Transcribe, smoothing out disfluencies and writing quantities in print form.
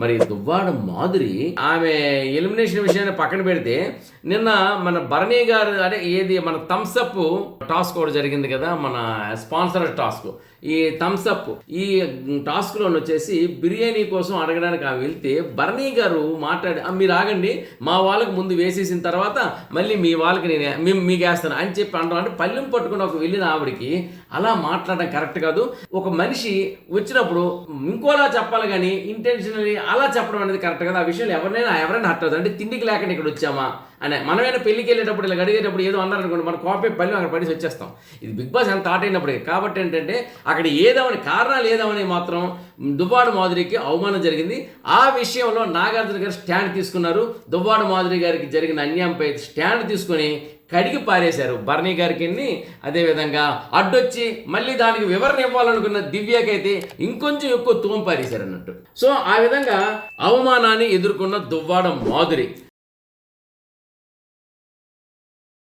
మరి దువ్వాడ మాధురి ఆమె ఎలిమినేషన్ విషయాన్ని పక్కన పెడితే నిన్న మన భరణి గారు అదే ఏది మన థమ్స్అప్ టాస్క్ కూడా జరిగింది కదా, మన స్పాన్సర్ టాస్క్. ఈ థమ్స్అప్ ఈ టాస్క్లో వచ్చేసి బిర్యానీ కోసం అడగడానికి ఆమె వెళ్తే భరణి గారు మాట్లాడి మీరు ఆగండి, మా వాళ్ళకి ముందు వేసేసిన తర్వాత మళ్ళీ మీ వాళ్ళకి నేను మీకు వేస్తాను అని చెప్పి అంటాం. అంటే పల్లెం పట్టుకుని ఒక వెళ్ళిన ఆవిడికి అలా మాట్లాడడం కరెక్ట్ కాదు. ఒక మనిషి వచ్చినప్పుడు ఇంకోలా చెప్పాలి కానీ ఇంటెన్షనల్లీ అలా చెప్పడం అనేది కరెక్ట్ కదా. ఆ విషయంలో ఎవరైనా హర్ట్ అవుతుంది. అంటే తిండికి లేకుండా ఇక్కడ వచ్చామా అని మనమైనా పెళ్ళికి వెళ్ళేటప్పుడు ఇలా అడిగేటప్పుడు ఏదో అన్నారనుకోండి, మన కోపే పల్లెం అక్కడ పడేసి వచ్చేస్తాం. ఇది బిగ్ బాస్ ఎంత థాట్ అయినప్పుడు కాబట్టి ఏంటంటే అక్కడ ఏదామని కారణాలు ఏదామని మాత్రం దువ్వాడ మాధురికి అవమానం జరిగింది. ఆ విషయంలో నాగార్జున గారు స్టాండ్ తీసుకున్నారు. దువ్వాడ మాధురి గారికి జరిగిన అన్యాయంపై స్టాండ్ తీసుకొని కడిగి పారేశారు భరణి గారికి. అదేవిధంగా అడ్డొచ్చి మళ్ళీ దానికి వివరణ ఇవ్వాలనుకున్న దివ్యకైతే ఇంకొంచెం ఎక్కువ తోం పారేశారు అన్నట్టు. సో ఆ విధంగా అవమానాన్ని ఎదుర్కొన్న దువ్వాడ మాధురి.